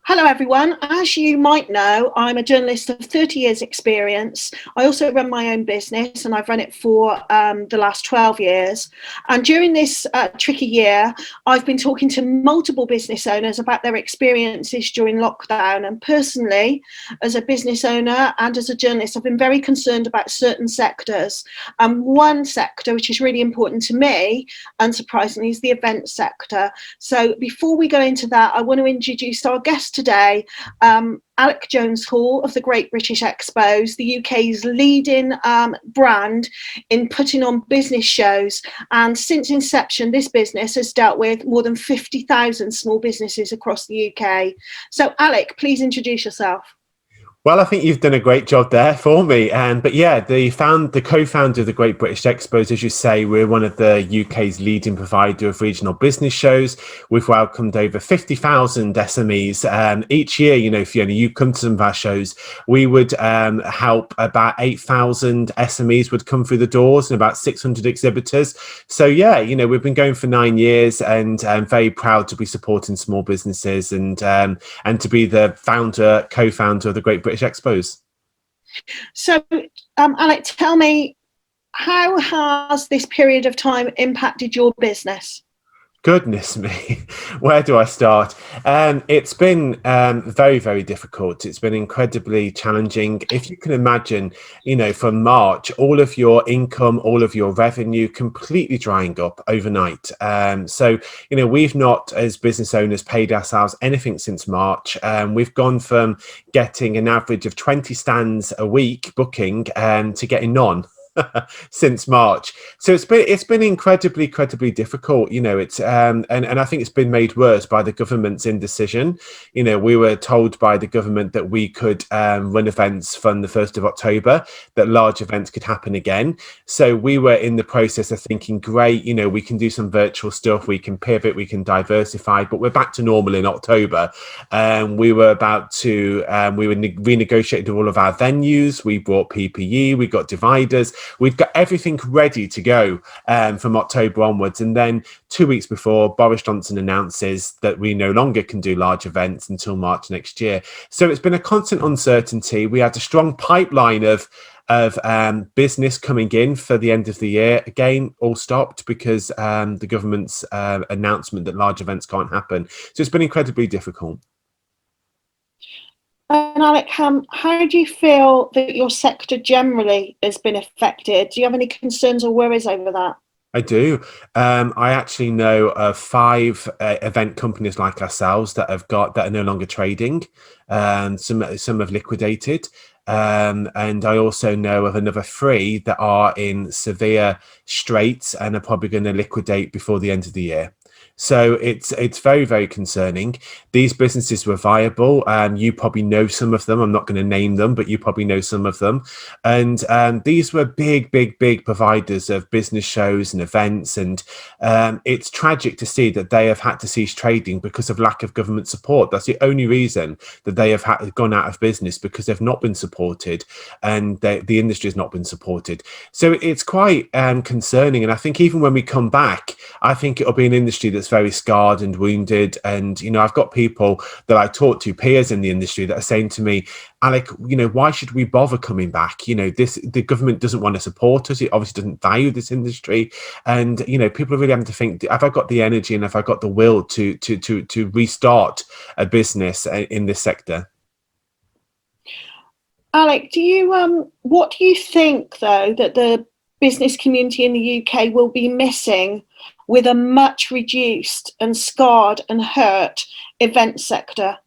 Hello, everyone. As you might know, I'm a journalist of 30 years' experience. I also run my own business, and I've run it for the last 12 years. And during this tricky year, I've been talking to multiple business owners about their experiences during lockdown. And personally, as a business owner and as a journalist, I've been very concerned about certain sectors. And one sector, which is really important to me, unsurprisingly, is the event sector. So before we go into that, I want to introduce our guest today, Alec Jones-Hall of the Great British Expos, the UK's leading brand in putting on business shows. And since inception, this business has dealt with more than 50,000 small businesses across the UK. So, Alec, please introduce yourself. Well, I think you've done a great job there for me. But yeah, the co-founder of the Great British Expos, as you say, we're one of the UK's leading provider of regional business shows. We've welcomed over 50,000 SMEs each year. You know, Fiona, you come to some of our shows. We would help about 8,000 SMEs would come through the doors and about 600 exhibitors. So yeah, you know, we've been going for 9 years, and I'm very proud to be supporting small businesses and to be the co-founder of the Great British Expos. So, Alec, tell me, how has this period of time impacted your business? Goodness me, where do I start? It's been very, very difficult. It's been incredibly challenging. If you can imagine, you know, from March, all of your income, all of your revenue completely drying up overnight. So, you know, we've not, as business owners, paid ourselves anything since March. We've gone from getting an average of 20 stands a week booking to getting none. Since March. So it's been incredibly difficult. You know, it's and I think it's been made worse by the government's indecision. You know, we were told by the government that we could run events from the 1st of October, that large events could happen again. So we were in the process of thinking, great, you know, we can do some virtual stuff, we can pivot, we can diversify, but we're back to normal in October. We were renegotiated all of our venues. We brought PPE, we got dividers. We've got everything ready to go from October onwards. And then 2 weeks before, Boris Johnson announces that we no longer can do large events until March next year. So it's been a constant uncertainty. We had a strong pipeline of business coming in for the end of the year. Again, all stopped because the government's announcement that large events can't happen. So it's been incredibly difficult. And Alec, how do you feel that your sector generally has been affected? Do you have any concerns or worries over that? I do. I actually know of 5 event companies like ourselves that are no longer trading. Some have liquidated. And I also know of another 3 that are in severe straits and are probably going to liquidate before the end of the year. So it's very, very concerning. These businesses were viable. You probably know some of them. I'm not going to name them, but you probably know some of them. And these were big providers of business shows and events. And it's tragic to see that they have had to cease trading because of lack of government support. That's the only reason that they have gone out of business, because they've not been supported, and the industry has not been supported. So it's quite concerning. And I think even when we come back, I think it'll be an industry that's very scarred and wounded. And, you know, I've got people that I talk to, peers in the industry, that are saying to me, Alec, you know, why should we bother coming back? You know, the government doesn't want to support us. It obviously doesn't value this industry. And, you know, people are really having to think, have I got the energy and have I got the will to restart a business in this sector? Alec, what do you think, though, that the business community in the UK will be missing with a much reduced and scarred and hurt event sector?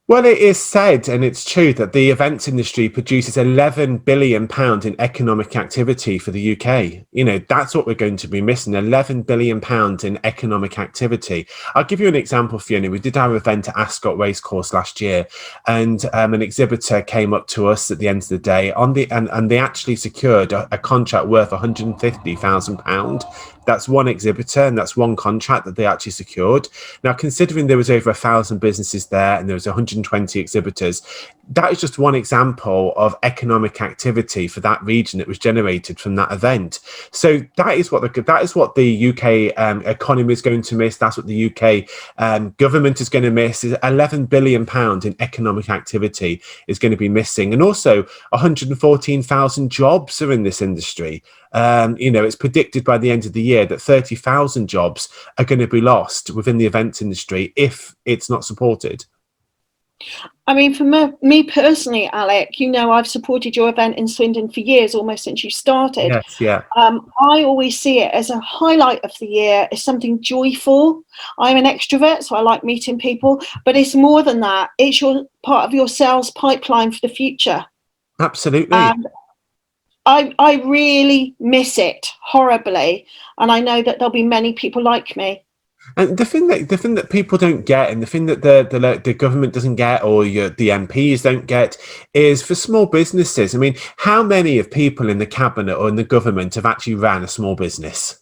Well, it is said, and it's true, that the events industry produces £11 billion in economic activity for the UK. You know, that's what we're going to be missing, £11 billion in economic activity. I'll give you an example, Fiona. We did our event at Ascot Racecourse last year, and an exhibitor came up to us at the end of the day and they actually secured a contract worth £150,000 That's one exhibitor, and that's one contract that they actually secured. Now, considering there was over 1,000 businesses there and there was 120 exhibitors, that is just one example of economic activity for that region that was generated from that event. So that is what the UK economy is going to miss. That's what the UK government is going to miss. Is £11 billion in economic activity is going to be missing, and also 114,000 jobs are in this industry. It's predicted by the end of the year that 30,000 jobs are going to be lost within the events industry if it's not supported. I mean, for me personally, Alec, I've supported your event in Swindon for years, almost since you started. Yes, yeah. I always see it as a highlight of the year, as something joyful. I'm an extrovert, so I like meeting people, but it's more than that. It's part of your sales pipeline for the future. Absolutely. I really miss it horribly, and I know that there'll be many people like me. And the thing that people don't get, and the thing that the government doesn't get, or the MPs don't get, is for small businesses. I mean, how many of people in the cabinet or in the government have actually ran a small business?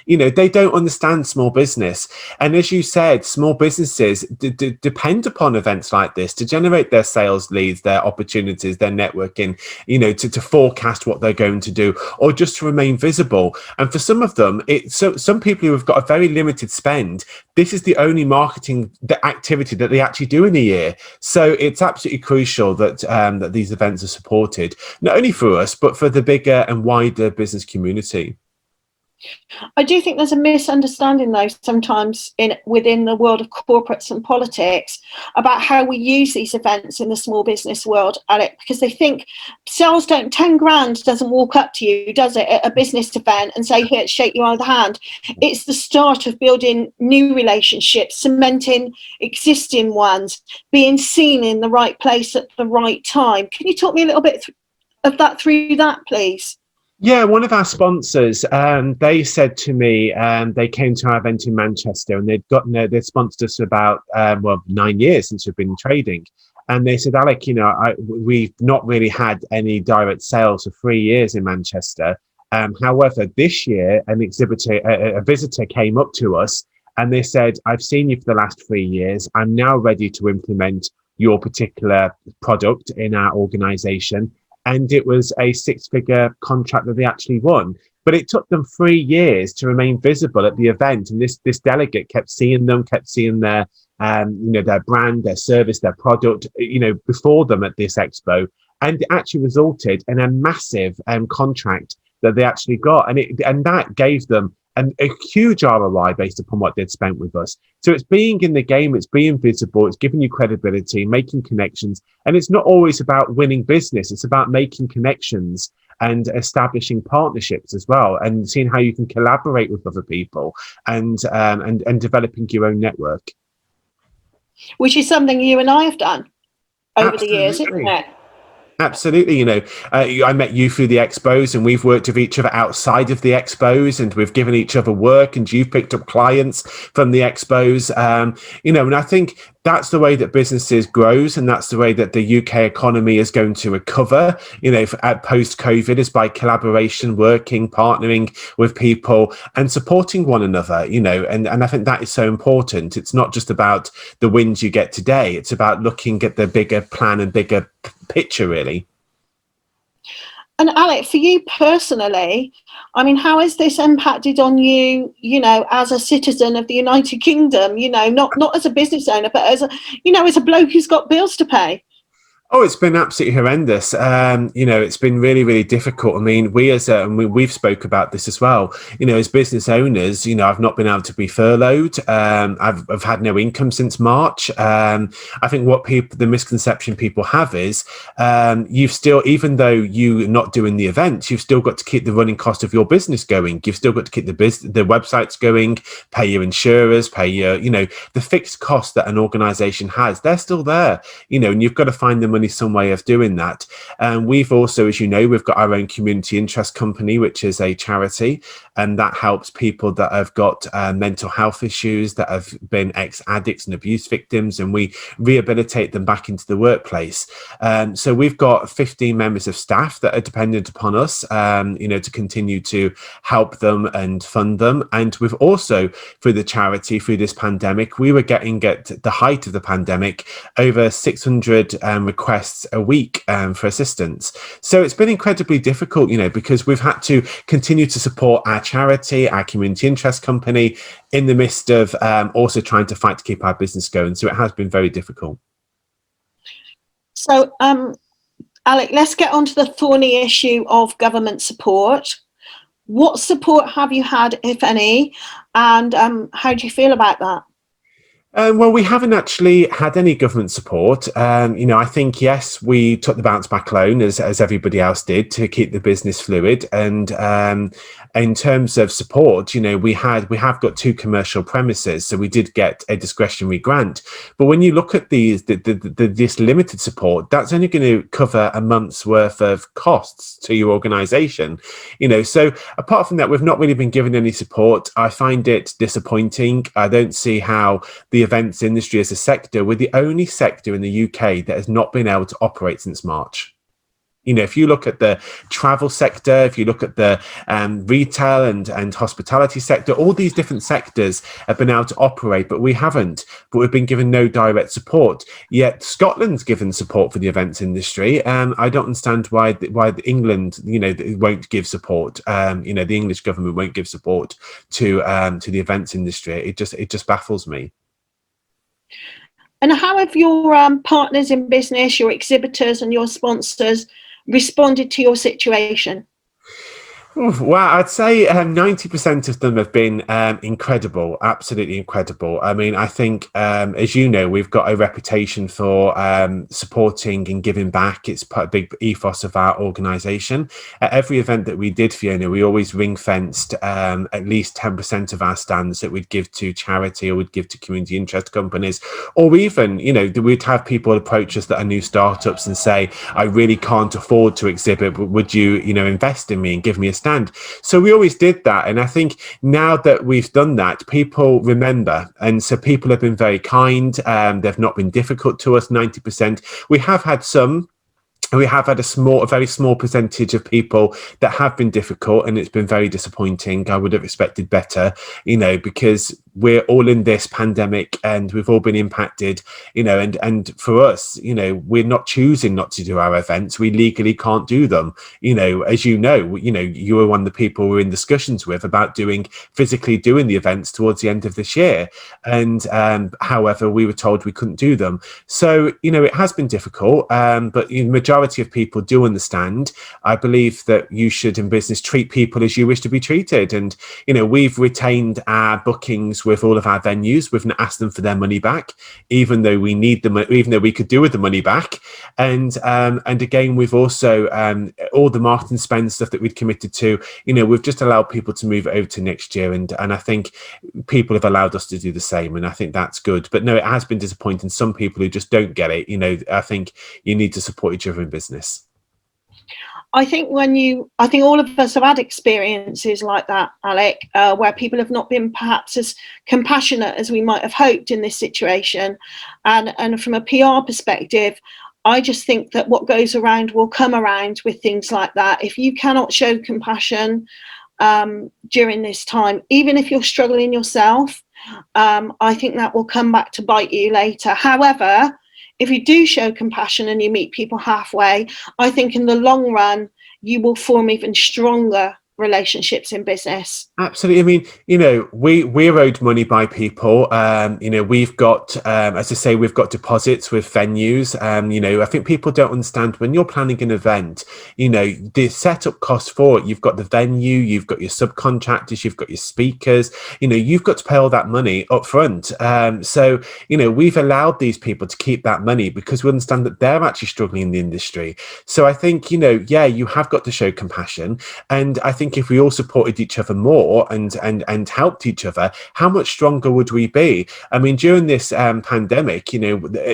They don't understand small business. And as you said, small businesses depend upon events like this to generate their sales leads, their opportunities, their networking, to forecast what they're going to do, or just to remain visible. And for some of them, some people who have got a very limited spend, this is the only marketing activity that they actually do in a year. So it's absolutely crucial that that these events are supported, not only for us, but for the bigger and wider business community. I do think there's a misunderstanding, though, sometimes within the world of corporates and politics about how we use these events in the small business world, Alec, because they think sales 10 grand doesn't walk up to you, does it, at a business event and say, here, shake you by the hand. It's the start of building new relationships, cementing existing ones, being seen in the right place at the right time. Can you talk me a little bit of that through that, please? Yeah, one of our sponsors, they said to me, they came to our event in Manchester, and they'd sponsored us for about 9 years since we've been trading. And they said, Alec, we've not really had any direct sales for 3 years in Manchester. However, this year, a visitor came up to us and they said, I've seen you for the last 3 years. I'm now ready to implement your particular product in our organization. And it was a 6-figure contract that they actually won. But it took them 3 years to remain visible at the event. And this delegate kept seeing their their brand, their service, their product, before them at this expo. And it actually resulted in a massive contract that they actually got. And that gave them a huge ROI based upon what they'd spent with us. So it's being in the game, it's being visible, it's giving you credibility, making connections. And it's not always about winning business, it's about making connections and establishing partnerships as well, and seeing how you can collaborate with other people and developing your own network. Which is something you and I have done over the years, isn't it? Absolutely. I met you through the expos, and we've worked with each other outside of the expos, and we've given each other work, and you've picked up clients from the expos. And I think that's the way that businesses grows, and that's the way that the UK economy is going to recover, post-COVID, is by collaboration, working, partnering with people and supporting one another, and I think that is so important. It's not just about the wins you get today. It's about looking at the bigger plan and bigger picture, really. And Alec, for you personally, I mean, how has this impacted on you, as a citizen of the United Kingdom, not as a business owner, but as a bloke who's got bills to pay? Oh, it's been absolutely horrendous. It's been really, really difficult. I mean, we've spoke about this as well. As business owners, I've not been able to be furloughed. I've had no income since March. I think the misconception people have is you've still, even though you're not doing the event, you've still got to keep the running cost of your business going. You've still got to keep the websites going, pay your insurers, pay your, the fixed costs that an organisation has. They're still there, and you've got to find the money only some way of doing that. And we've also, as you know, we've got our own community interest company, which is a charity, and that helps people that have got mental health issues, that have been ex-addicts and abuse victims, and we rehabilitate them back into the workplace. So we've got 15 members of staff that are dependent upon us, to continue to help them and fund them. And we've also, through the charity, through this pandemic, we were getting, at the height of the pandemic, over 600 requests a week for assistance. So it's been incredibly difficult, because we've had to continue to support our charity, our community interest company, in the midst of also trying to fight to keep our business going. So it has been very difficult. So, Alec, let's get on to the thorny issue of government support. What support have you had, if any, and how do you feel about that? Well, we haven't actually had any government support. I think, yes, we took the bounce back loan as everybody else did to keep the business fluid. And in terms of support, we have got 2 commercial premises, so we did get a discretionary grant. But when you look at this limited support, that's only going to cover a month's worth of costs to your organisation. So apart from that, we've not really been given any support. I find it disappointing. I don't see how the events industry as a sector, we're the only sector in the UK that has not been able to operate since March. If you look at the travel sector, if you look at the retail and hospitality sector, all these different sectors have been able to operate, but we haven't. But we've been given no direct support. Yet Scotland's given support for the events industry. I don't understand why England, won't give support. The English government won't give support to the events industry. It just baffles me. And how have your partners in business, your exhibitors and your sponsors responded to your situation? Well, I'd say 90% of them have been incredible, absolutely incredible. I mean, I think, as you know, we've got a reputation for supporting and giving back. It's a big ethos of our organisation. At every event that we did, Fiona, we always ring-fenced at least 10% of our stands that we'd give to charity or we'd give to community interest companies. Or even, we'd have people approach us that are new startups and say, I really can't afford to exhibit, but would you, invest in me and give me a stand? So we always did that. And I think now that we've done that, people remember. And so people have been very kind. They've not been difficult to us, 90%. We have had some. We have had a very small percentage of people that have been difficult, and it's been very disappointing. I would have expected better, because we're all in this pandemic and we've all been impacted, and for us, we're not choosing not to do our events. We legally can't do them. As you were one of the people we were in discussions with about physically doing the events towards the end of this year. And however, we were told we couldn't do them. So, it has been difficult, but the majority of people do understand. I believe that you should in business treat people as you wish to be treated. And, we've retained our bookings with all of our venues. We've not asked them for their money back, even though we need them, even though we could do with the money back. And again, we've also, all the marketing spend stuff that we'd committed to, we've just allowed people to move it over to next year. And I think people have allowed us to do the same. And I think that's good. But no, it has been disappointing. Some people who just don't get it, I think you need to support each other in business. I think all of us have had experiences like that, Alec, where people have not been perhaps as compassionate as we might have hoped in this situation. And from a PR perspective, I just think that what goes around will come around with things like that. If you cannot show compassion during this time, even if you're struggling yourself, I think that will come back to bite you later. However, if you do show compassion and you meet people halfway, I think in the long run, you will form even stronger relationships in business. Absolutely. I mean, we're owed money by people. We've got, as I say, we've got deposits with venues. I think people don't understand when you're planning an event, the setup costs for it. You've got the venue, you've got your subcontractors, you've got your speakers, you've got to pay all that money up front. So, we've allowed these people to keep that money because we understand that they're actually struggling in the industry. So I think, you have got to show compassion. And I think think if we all supported each other more and helped each other, how much stronger would we be? I mean, during this pandemic,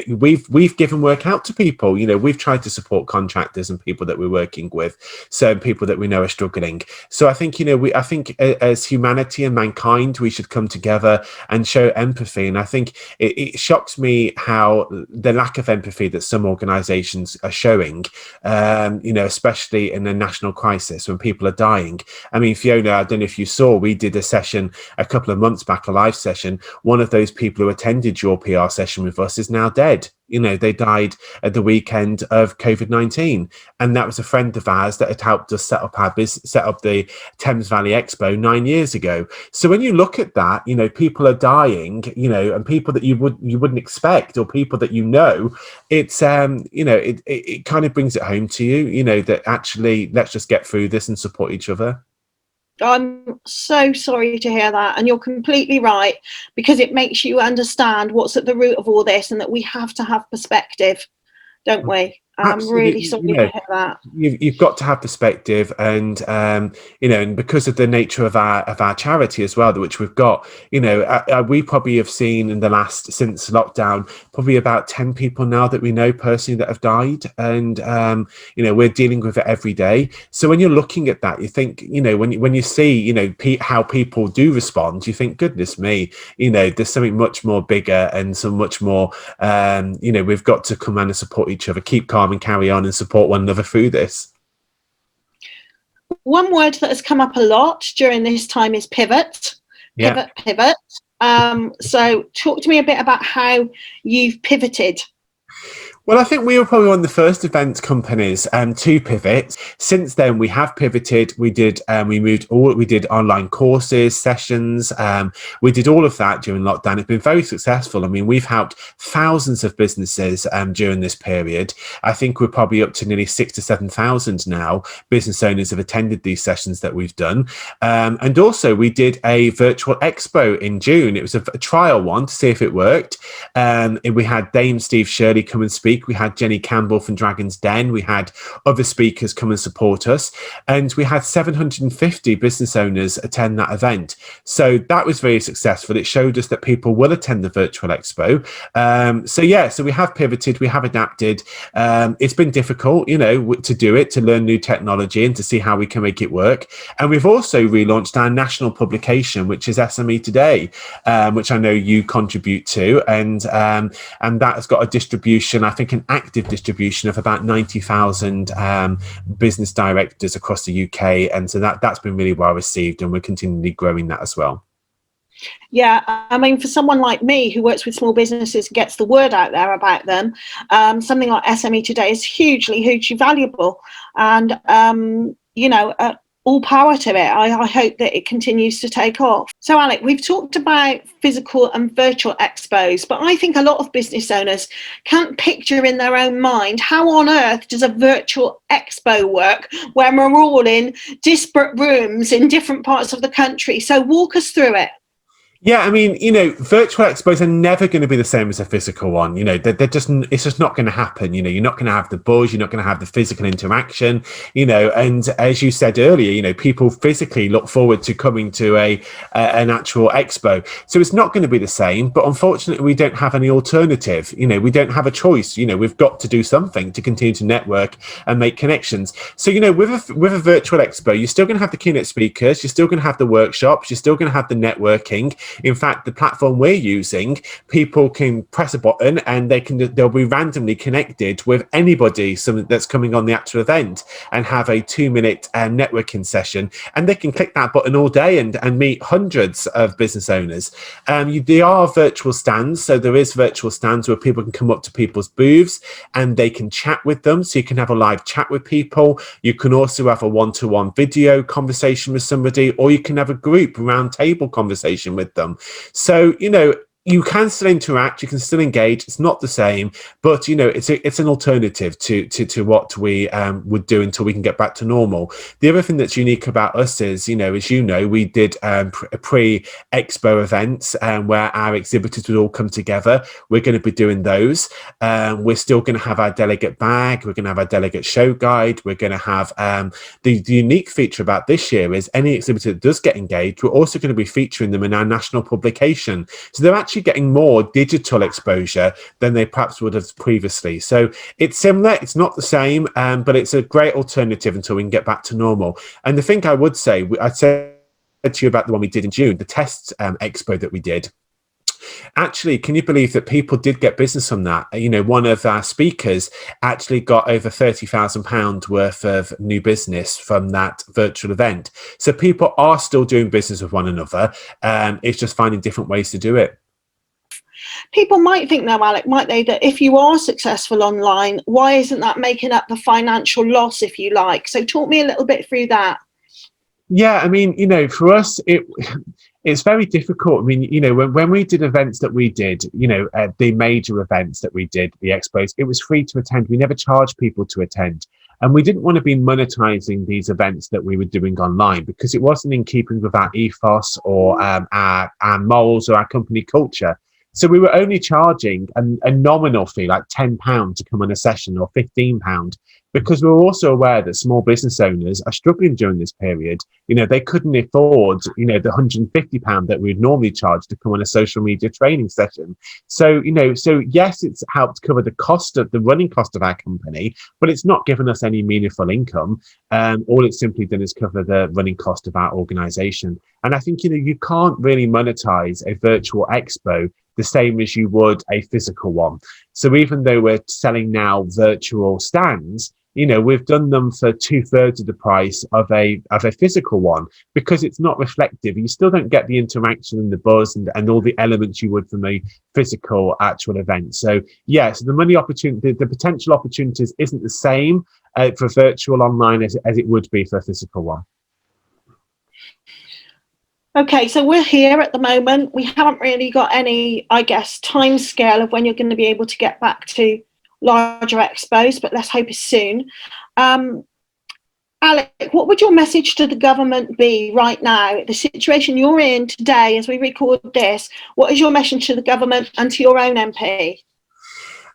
we've given work out to people. We've tried to support contractors and people that we're working with, so people that we know are struggling. So I think I think as humanity and mankind, we should come together and show empathy. And I think it shocks me how the lack of empathy that some organisations are showing, especially in a national crisis when people are dying. I mean, Fiona, I don't know if you saw, we did a session a couple of months back, a live session. One of those people who attended your PR session with us is now dead. They died at the weekend of COVID-19, and that was a friend of ours that had helped us set up the Thames Valley Expo 9 years ago. So when you look at that, people are dying, and people that you wouldn't expect, or people that it's it kind of brings it home to you, that actually let's just get through this and support each other. I'm so sorry to hear that, and you're completely right, because it makes you understand what's at the root of all this, and that we have to have perspective, don't we? I'm really sorry to hear that. You've got to have perspective, and and because of the nature of our charity as well, which we've got, we probably have seen since lockdown, probably about 10 people now that we know personally that have died, and we're dealing with it every day. So when you're looking at that, you think, when you see, how people do respond, you think, goodness me, there's something much more bigger and so much more. We've got to come and support each other, keep calm and carry on and support one another through this. One word that has come up a lot during this time is pivot. Pivot. So talk to me a bit about how you've pivoted. Well, I think we were probably one of the first event companies to pivot. Since then, we have pivoted. We did online courses, sessions. We did all of that during lockdown. It's been very successful. I mean, we've helped thousands of businesses during this period. I think we're probably up to nearly 6,000 to 7,000 now. Business owners have attended these sessions that we've done. And also, we did a virtual expo in June. It was a trial one to see if it worked. We had Dame Steve Shirley come and speak. We had Jenny Campbell from Dragon's Den. We had other speakers come and support us. And we had 750 business owners attend that event. So that was very successful. It showed us that people will attend the virtual expo. So we have pivoted, we have adapted. It's been difficult, to do it, to learn new technology and to see how we can make it work. And we've also relaunched our national publication, which is SME Today, which I know you contribute to. And that has got a distribution, I think an active distribution of about 90,000 business directors across the UK. And so that's been really well received, and we're continually growing that as well. Yeah, I mean, for someone like me who works with small businesses and gets the word out there about them, something like SME Today is hugely valuable. And, all power to it. I hope that it continues to take off. So, Alec, we've talked about physical and virtual expos, but I think a lot of business owners can't picture in their own mind how on earth does a virtual expo work when we're all in disparate rooms in different parts of the country. So walk us through it. Yeah, I mean, virtual expos are never going to be the same as a physical one. It's just not going to happen. You're not going to have the buzz, you're not going to have the physical interaction, and as you said earlier, people physically look forward to coming to an actual expo. So it's not going to be the same, but unfortunately we don't have any alternative. We don't have a choice. We've got to do something to continue to network and make connections. So, with a virtual expo, you're still going to have the keynote speakers, you're still going to have the workshops, you're still going to have the networking. In fact, the platform we're using, people can press a button and they'll be randomly connected with anybody that's coming on the actual event, and have a 2-minute networking session. And they can click that button all day and meet hundreds of business owners. There are virtual stands. So there is virtual stands where people can come up to people's booths and they can chat with them. So you can have a live chat with people. You can also have a one-to-one video conversation with somebody, or you can have a group round table conversation with them. So, you can still interact, you can still engage. It's not the same, but it's an alternative to what we would do until we can get back to normal. The other thing that's unique about us is, we did pre-expo events where our exhibitors would all come together. We're going to be doing those. We're still going to have our delegate bag. We're going to have our delegate show guide. We're going to have the unique feature about this year is any exhibitor that does get engaged, we're also going to be featuring them in our national publication. So they're actually getting more digital exposure than they perhaps would have previously. So it's similar, it's not the same, but it's a great alternative until we can get back to normal. And the thing I would say, I said to you about the one we did in June, the test expo that we did. Actually, can you believe that people did get business from that? One of our speakers actually got over £30,000 worth of new business from that virtual event. So people are still doing business with one another. It's just finding different ways to do it. People might think now, Alec, might they, that if you are successful online, why isn't that making up the financial loss, if you like? So talk me a little bit through that. Yeah, for us, it's very difficult. When we did events that we did, the major events that we did, the expos, it was free to attend. We never charged people to attend. And we didn't want to be monetizing these events that we were doing online because it wasn't in keeping with our ethos or our morals or our company culture. So we were only charging a nominal fee, like £10 to come on a session or £15, because we were also aware that small business owners are struggling during this period. They couldn't afford, the £150 that we'd normally charge to come on a social media training session. So yes, it's helped cover the running cost of our company, but it's not given us any meaningful income. All it's simply done is cover the running cost of our organization. And I think, you can't really monetize a virtual expo the same as you would a physical one. So even though we're selling now virtual stands, we've done them for 2/3 of the price of a physical one because it's not reflective. You still don't get the interaction and the buzz and all the elements you would from a physical actual event. So so the money opportunity, the potential opportunities isn't the same for virtual online as it would be for a physical one. Okay, so we're here at the moment. We haven't really got any, I guess, time scale of when you're going to be able to get back to larger expos, but let's hope it's soon. Alec, what would your message to the government be right now? The situation you're in today, as we record this, what is your message to the government and to your own MP?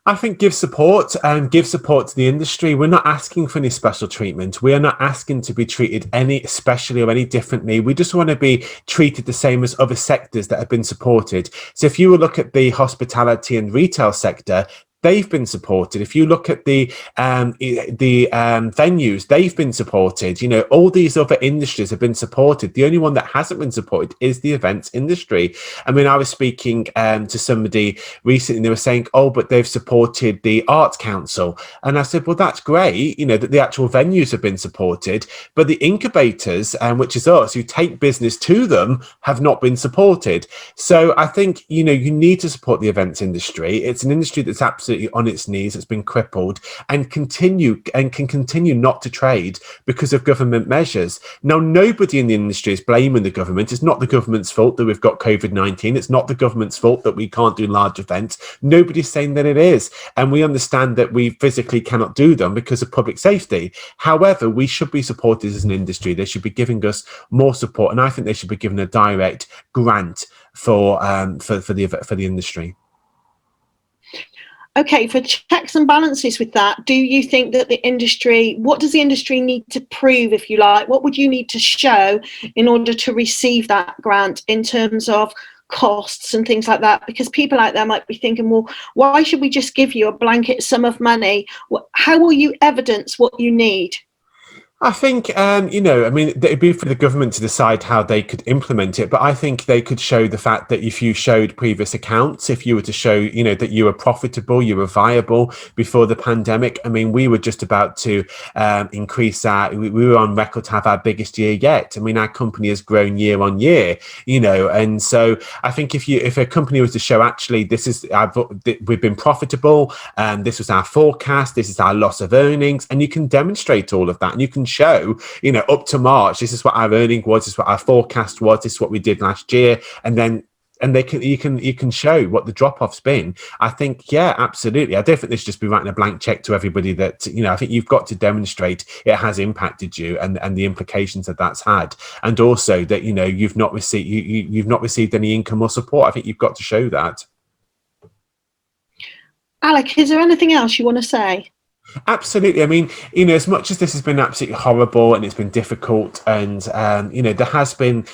I think give support to the industry. We're not asking for any special treatment. We are not asking to be treated any especially or any differently. We just want to be treated the same as other sectors that have been supported. So if you look at the hospitality and retail sector, they've been supported. If you look at the venues, they've been supported. All these other industries have been supported. The only one that hasn't been supported is the events industry. I was speaking to somebody recently, and they were saying, "Oh, but they've supported the Arts Council," and I said, "Well, that's great. That the actual venues have been supported, but the incubators, which is us, who take business to them, have not been supported." So I think you need to support the events industry. It's an industry that's absolutely on its knees, it's been crippled and can continue not to trade because of government measures. Now, nobody in the industry is blaming the government. It's not the government's fault that we've got COVID-19. It's not the government's fault that we can't do large events. Nobody's saying that it is. And we understand that we physically cannot do them because of public safety. However, we should be supported as an industry. They should be giving us more support. And I think they should be given a direct grant for the industry. Okay, for checks and balances with that, do you think that what does the industry need to prove, if you like? What would you need to show in order to receive that grant in terms of costs and things like that? Because people out there might be thinking, well, why should we just give you a blanket sum of money? How will you evidence what you need? I think, it'd be for the government to decide how they could implement it. But I think they could show the fact that if you showed previous accounts, if you were to show, that you were profitable, you were viable before the pandemic. We were just about to increase we were on record to have our biggest year yet. Our company has grown year on year, and so I think if a company was to show, actually, we've been profitable, this was our forecast, this is our loss of earnings, and you can demonstrate all of that, and you can show, up to March, this is what our earning was, this is what our forecast was, this is what we did last year, and then and you can show what the drop off's been, I think, yeah, absolutely. I don't think they should just be writing a blank check to everybody. That, you know, I think you've got to demonstrate it has impacted you, and the implications that that's had, and also that, you know, you've not received you've not received any income or support. I think you've got to show that. Alec, is there anything else you want to say? Absolutely. I mean, you know, as much as this has been absolutely horrible and it's been difficult, and you know, there has been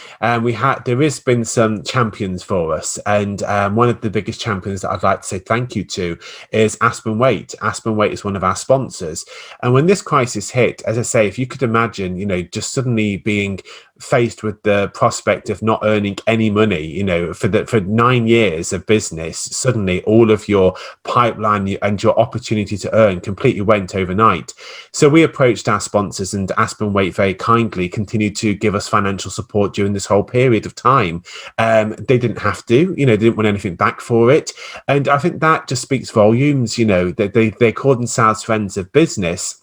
some champions for us, and one of the biggest champions that I'd like to say thank you to is Aspen Weight. Aspen Weight is one of our sponsors, and when this crisis hit, as I say, if you could imagine, you know, just suddenly being faced with the prospect of not earning any money, you know, for 9 years of business, suddenly all of your pipeline and your opportunity to earn completely went overnight. So we approached our sponsors, and Aspen Weight very kindly continued to give us financial support during this whole period of time. They didn't have to, you know, they didn't want anything back for it. And I think that just speaks volumes. You know, they call themselves friends of business,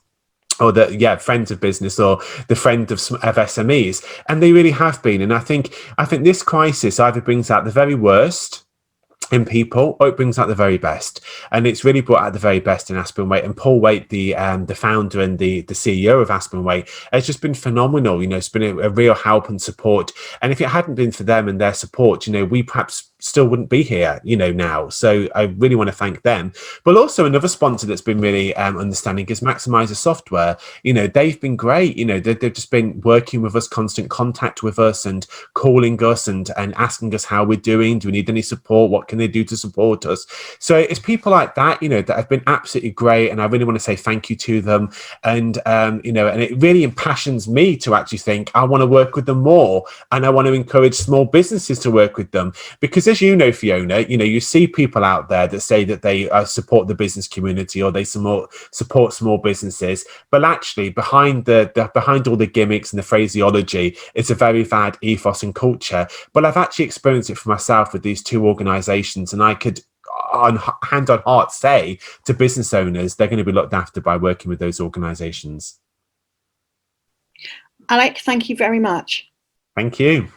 or friends of business, or the friend of SMEs, and they really have been. And I think this crisis either brings out the very worst in people, or it brings out the very best, and it's really brought out the very best in Aspen Weight. And Paul Waite, the founder and the CEO of Aspen Weight, has just been phenomenal. You know, it's been a real help and support, and if it hadn't been for them and their support, you know, we perhaps still wouldn't be here, you know, now. So I really want to thank them. But also another sponsor that's been really understanding is Maximizer Software. You know, they've been great. You know, they've just been working with us, constant contact with us, and calling us and asking us how we're doing. Do we need any support? What can they do to support us? So it's people like that, you know, that have been absolutely great, and I really want to say thank you to them. And you know, and it really impassions me to actually think I want to work with them more, and I want to encourage small businesses to work with them, because as you know, Fiona, you know, you see people out there that say that they support the business community, or they support small businesses, but actually behind behind all the gimmicks and the phraseology, it's a very bad ethos and culture. But I've actually experienced it for myself with these two organizations, and I could on hand on heart say to business owners, they're going to be looked after by working with those organizations. Alec, thank you very much. Thank you.